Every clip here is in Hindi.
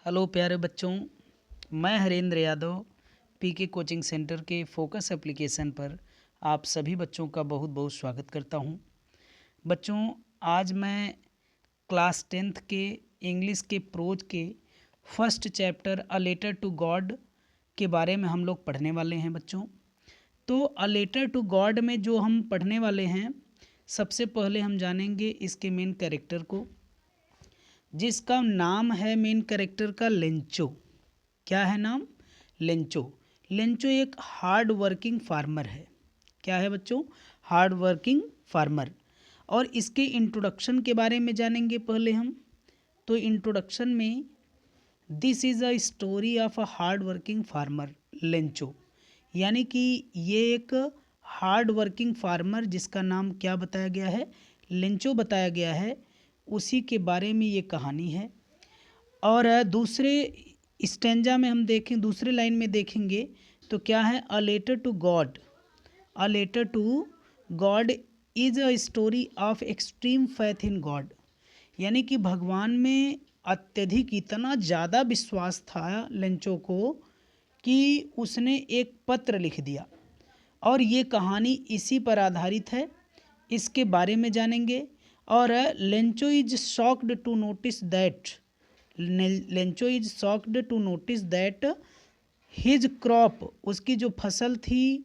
हेलो प्यारे बच्चों, मैं हरेंद्र यादव पीके कोचिंग सेंटर के फोकस एप्लीकेशन पर आप सभी बच्चों का बहुत बहुत स्वागत करता हूं। बच्चों, आज मैं क्लास 10th के इंग्लिश के प्रोज के first chapter a letter to God के बारे में हम लोग पढ़ने वाले हैं। बच्चों, तो अ लेटर टू गॉड में जो हम पढ़ने वाले हैं, सबसे पहले हम जानेंगे इसके मेन कैरेक्टर को, जिसका नाम है मेन कैरेक्टर का लेंचो। क्या है नाम? लेंचो। लेंचो एक हार्ड वर्किंग फार्मर है। क्या है बच्चों? Hard working farmer. और इसके इंट्रोडक्शन के बारे में जानेंगे पहले हम। तो इंट्रोडक्शन में, this is a story of a hard working farmer Lencho, यानी कि ये एक हार्ड वर्किंग फार्मर जिसका नाम क्या बताया गया है? लेंचो बताया गया है। उसी के बारे में ये कहानी है। और दूसरे स्टेंजा में हम देखें, दूसरे लाइन में देखेंगे तो क्या है? A letter to God. A letter to God is a story of extreme faith in God, यानी कि भगवान में अत्यधिक इतना ज़्यादा विश्वास था लेंचो को कि उसने एक पत्र लिख दिया। और ये कहानी इसी पर आधारित है। इसके बारे में जानेंगे। और Lencho is shocked to notice that Lencho is shocked to notice that his crop, उसकी जो फसल थी,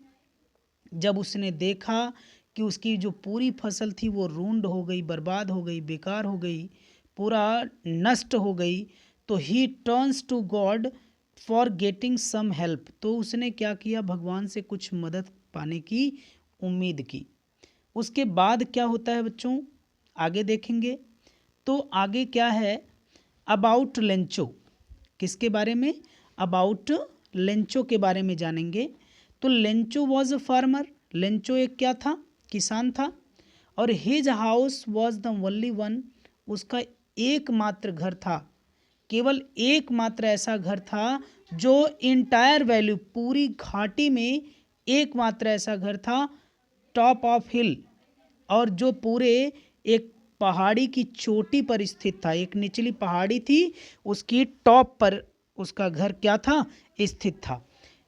जब उसने देखा कि उसकी जो पूरी फसल थी वो रूंड हो गई, बर्बाद हो गई, बेकार हो गई, पूरा नष्ट हो गई, तो he turns to God for getting some help. तो उसने क्या किया? भगवान से कुछ मदद पाने की उम्मीद की। उसके बाद क्या होता है बच्चों, आगे देखेंगे। तो आगे क्या है? About Lencho. किसके बारे में? अबाउट लेंचो के बारे में जानेंगे। तो Lencho was a farmer. Lencho एक क्या था? किसान था। और his house was the only one, उसका एकमात्र घर था, केवल एकमात्र ऐसा घर था जो इंटायर वैल्यू, पूरी घाटी में एकमात्र ऐसा घर था, टॉप ऑफ हिल, और जो पूरे एक पहाड़ी की चोटी पर स्थित था। एक निचली पहाड़ी थी, उसकी टॉप पर उसका घर क्या था? स्थित था।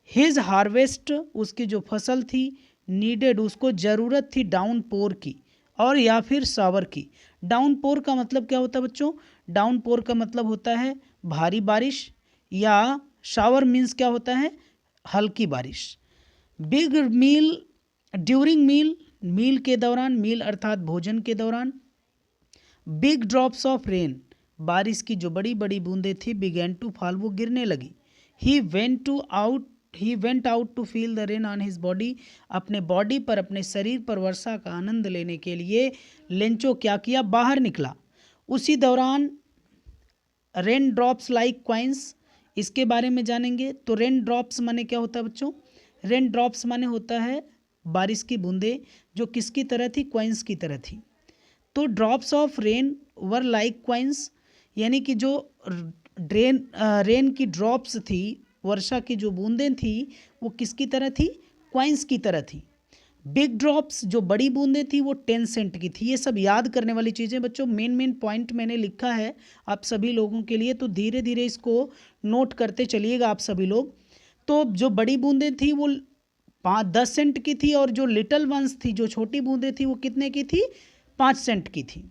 हिज हार्वेस्ट, उसकी जो फसल थी, नीडेड, उसको ज़रूरत थी डाउनपोर की और या फिर शावर की। डाउनपोर का मतलब क्या होता है बच्चों? डाउनपोर का मतलब होता है भारी बारिश, या शावर मीन्स क्या होता है? हल्की बारिश। बिग मील ड्यूरिंग मील, मील के दौरान, मील अर्थात भोजन के दौरान। बिग ड्रॉप्स ऑफ रेन, बारिश की जो बड़ी बड़ी बूंदें थी, बिगेन टू फॉल, वो गिरने लगी। He went out to feel the rain on his body, अपने बॉडी पर, अपने शरीर पर वर्षा का आनंद लेने के लिए लेंचो क्या किया? बाहर निकला। उसी दौरान रेन ड्रॉप्स लाइक क्वाइंस, इसके बारे में जानेंगे। तो रेन ड्रॉप्स माने क्या होता है बच्चों? रेन ड्रॉप्स माने होता है बारिश की बूंदें, जो किसकी तरह थी? क्वाइंस की तरह थी। तो drops of rain were like coins, यानी कि जो रेन की ड्रॉप्स थी, वर्षा की जो बूंदें थी, वो किसकी तरह थी? क्वाइंस की तरह थी। बिग ड्रॉप्स, जो बड़ी बूंदें थी, वो 10 सेंट की थी। ये सब याद करने वाली चीज़ें बच्चों, मेन मेन पॉइंट मैंने लिखा है आप सभी लोगों के लिए, तो धीरे धीरे इसको नोट करते चलिएगा आप सभी लोग। तो जो बड़ी बूंदें थी वो 10 सेंट की थी, और जो लिटल वंस थी, जो छोटी बूंदें थी, वो कितने की थी? 5 सेंट की थी।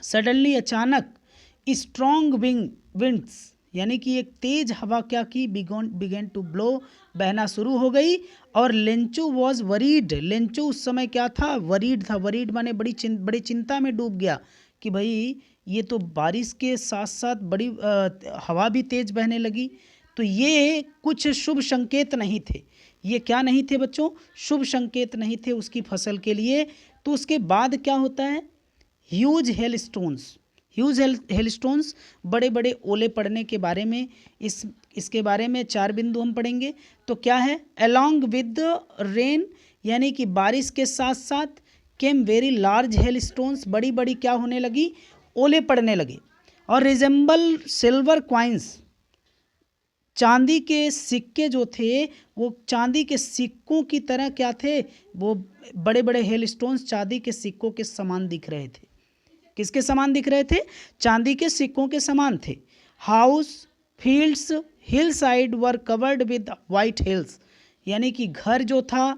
सडनली, अचानक, स्ट्रॉन्ग विंड्स, यानी कि एक तेज हवा क्या की? बिगेन टू ब्लो, बहना शुरू हो गई। और लेंचो वॉज वरीड, लेंचो उस समय क्या था? वरीड था। वरीड माने बड़ी चिंता में डूब गया कि भाई ये तो बारिश के साथ साथ बड़ी हवा भी तेज बहने लगी, तो ये कुछ शुभ संकेत नहीं थे। ये क्या नहीं थे बच्चों? शुभ संकेत नहीं थे उसकी फसल के लिए। तो उसके बाद क्या होता है? Huge hail stones, huge hail stones, बड़े बड़े ओले पड़ने के बारे में, इसके बारे में 4 बिंदु हम पढ़ेंगे। तो क्या है? अलोंग विद रेन, यानी कि बारिश के साथ साथ, came very large hail stones, बड़ी बड़ी क्या होने लगी? ओले पड़ने लगे। और रिजेंबल सिल्वर क्वाइंस, चांदी के सिक्के जो थे, वो चांदी के सिक्कों की तरह क्या थे? वो बड़े बड़े हेल स्टोन्स चांदी के सिक्कों के समान दिख रहे थे। किसके समान दिख रहे थे? चांदी के सिक्कों के समान थे। House fields hill side were covered with white hills, यानी कि घर जो था,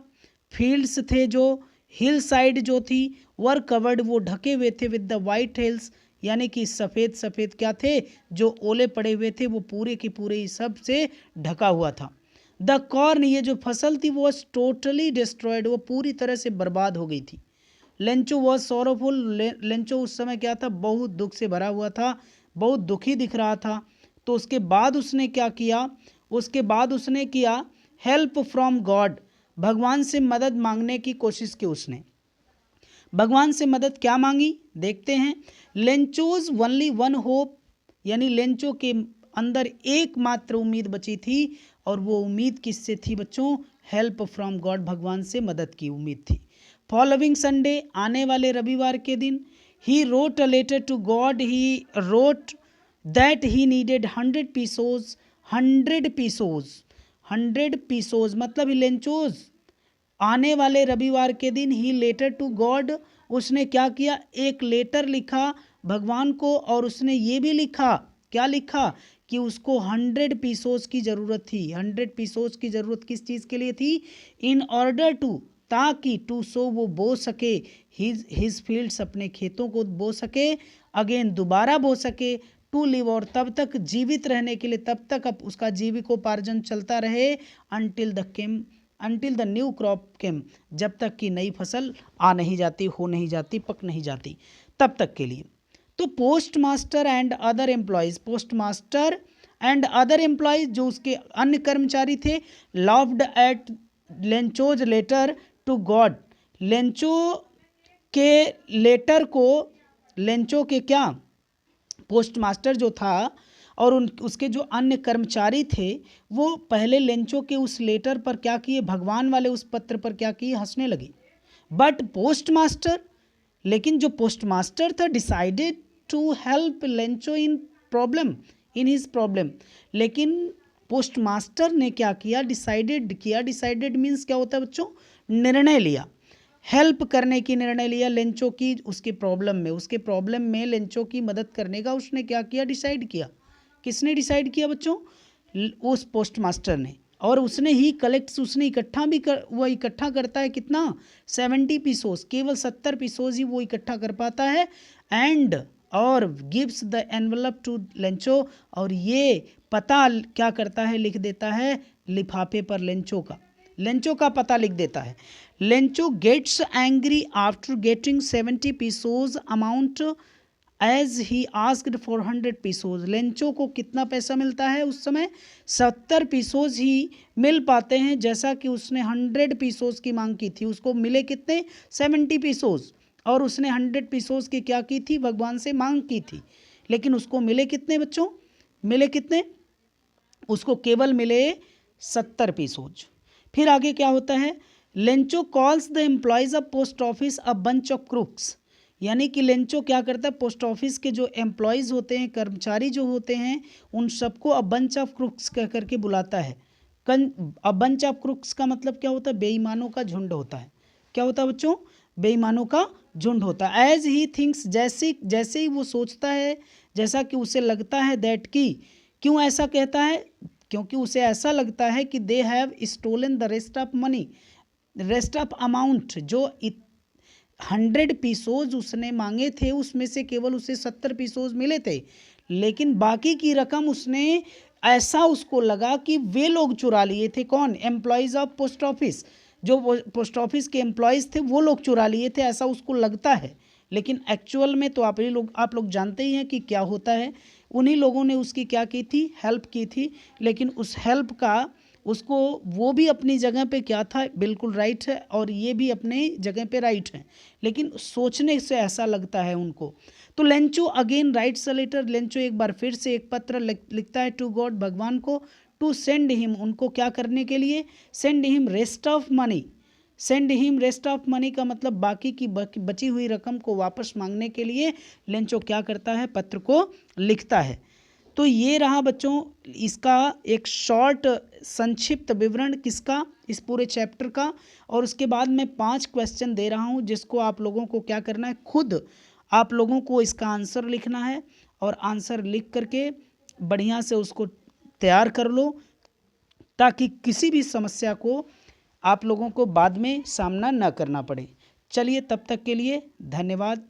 फील्ड्स थे जो, हिल साइड जो थी, वर कवर्ड वो ढके हुए थे, विद द वाइट हिल्स यानी कि सफ़ेद सफ़ेद क्या थे, जो ओले पड़े हुए थे वो पूरे के पूरे सब से ढका हुआ था। द कॉर्न ये जो फसल थी वो टोटली डिस्ट्रॉयड, वो पूरी तरह से बर्बाद हो गई थी। लेंचो वॉज सॉरोफुल, लेंचो उस समय क्या था, बहुत दुख से भरा हुआ था, बहुत दुखी दिख रहा था। तो उसके बाद उसने क्या किया, उसके बाद उसने किया हेल्प फ्रॉम गॉड, भगवान से मदद मांगने की कोशिश की उसने। भगवान से मदद क्या मांगी देखते हैं। लेंचोज ओनली वन होप, यानी लेंचो के अंदर एकमात्र उम्मीद बची थी, और वो उम्मीद किससे थी बच्चों, हेल्प फ्रॉम गॉड, भगवान से मदद की उम्मीद थी। फॉलोइंग संडे, आने वाले रविवार के दिन, he wrote a letter to God, he wrote that he needed 100 pesos, 100 pesos, 100 pesos मतलब लेंचोज आने वाले रविवार के दिन ही लेटर टू गॉड, उसने क्या किया, एक लेटर लिखा भगवान को, और उसने ये भी लिखा, क्या लिखा कि उसको 100 पीसोस की ज़रूरत थी। 100 पीसोस की ज़रूरत किस चीज़ के लिए थी, इन ऑर्डर टू, ताकि टू सो वो बो सके, हिज फील्ड्स अपने खेतों को बो सके, अगेन दोबारा बो सके, टू लिव और तब तक जीवित रहने के लिए, तब तक अब उसका जीविकोपार्जन चलता रहे, अनटिल द न्यू क्रॉप केम, जब तक कि नई फसल आ नहीं जाती, हो नहीं जाती, पक नहीं जाती, तब तक के लिए। तो postmaster and other employees, postmaster and other employees जो उसके अन्य कर्मचारी थे, laughed at Lencho's letter to God, Lencho के लेटर को, लेंचो के क्या, पोस्ट मास्टर जो था और उसके जो अन्य कर्मचारी थे, वो पहले लेंचो के उस लेटर पर क्या किए, भगवान वाले उस पत्र पर क्या किए, हंसने लगे। बट पोस्ट मास्टर, लेकिन जो पोस्ट मास्टर था, decided to help Lencho in problem, in his problem, लेकिन पोस्ट मास्टर ने क्या किया, डिसाइडेड किया, डिसाइडेड मीन्स क्या होता है बच्चों, निर्णय लिया, हेल्प करने की निर्णय लिया लेंचो की उसके प्रॉब्लम में, उसके प्रॉब्लम में लेंचो की मदद करने का उसने क्या किया, डिसाइड किया। किसने डिसाइड किया बच्चों, उस पोस्ट मास्टर ने, और उसने ही कलेक्ट्स, उसने इकट्ठा भी कर, वो इकट्ठा करता है कितना, 70 पीसोस, केवल 70 पीसोस ही वो इकट्ठा कर पाता है, एंड और gives the envelope to Lencho, और ये पता क्या करता है, लिख देता है लिफाफे पर लेंचो का, लेंचो का पता लिख देता है। Lencho gets angry after getting 70 pesos amount as he asked for 100 pesos, Lencho को कितना पैसा मिलता है उस समय, 70 पीसोज ही मिल पाते हैं, जैसा कि उसने 100 पीसोज की मांग की थी, उसको मिले कितने, 70 पीसोज, और उसने 100 पीसोज की क्या की थी, भगवान से मांग की थी, लेकिन उसको मिले कितने बच्चों, मिले कितने, उसको केवल मिले 70 पीसोज। फिर आगे क्या होता है, Lencho calls the employees of post office a bunch of crooks, यानी कि लेंचो क्या करता है, पोस्ट ऑफिस के जो एम्प्लॉयज़ होते हैं, कर्मचारी जो होते हैं, उन सबको अ बंच ऑफ क्रूक्स कह करके बुलाता है। अ बंच ऑफ क्रूक्स का मतलब क्या होता है, बेईमानों का झुंड होता है। क्या होता है बच्चों, बेईमानों का झुंड होता है। एज ही थिंक्स, जैसे जैसे ही वो सोचता है, जैसा कि उसे लगता है, दैट की, क्यों ऐसा कहता है, क्योंकि उसे ऐसा लगता है कि they have stolen the rest of money, rest of amount, जो 100 पीसोज उसने मांगे थे, उसमें से केवल उसे 70 पीसोज मिले थे, लेकिन बाकी की रकम उसने, ऐसा उसको लगा कि वे लोग चुरा लिए थे, कौन, एम्प्लॉयज़ ऑफ पोस्ट ऑफिस, जो पोस्ट ऑफिस के एम्प्लॉयज़ थे वो लोग चुरा लिए थे, ऐसा उसको लगता है, लेकिन एक्चुअल में तो आप लोग जानते ही हैं कि क्या होता है। उन्हीं लोगों ने उसकी क्या की थी, हेल्प की थी, लेकिन उस हेल्प का उसको, वो भी अपनी जगह पे क्या था, बिल्कुल राइट है, और ये भी अपनी जगह पे राइट है, लेकिन सोचने से ऐसा लगता है उनको। तो Lencho again writes a letter, Lencho एक बार फिर से एक पत्र लिखता है टू गॉड, भगवान को, टू सेंड हिम, उनको क्या करने के लिए, send him rest of money, send him rest of money का मतलब बाकी की बची हुई रकम को वापस मांगने के लिए लेंचो क्या करता है, पत्र को लिखता है। तो ये रहा बच्चों इसका एक शॉर्ट संक्षिप्त विवरण किसका, इस पूरे चैप्टर का, और उसके बाद मैं 5 क्वेश्चन दे रहा हूँ, जिसको आप लोगों को क्या करना है, खुद आप लोगों को इसका आंसर लिखना है, और आंसर लिख करके बढ़िया से उसको तैयार कर लो, ताकि किसी भी समस्या को आप लोगों को बाद में सामना ना करना पड़े। चलिए, तब तक के लिए धन्यवाद।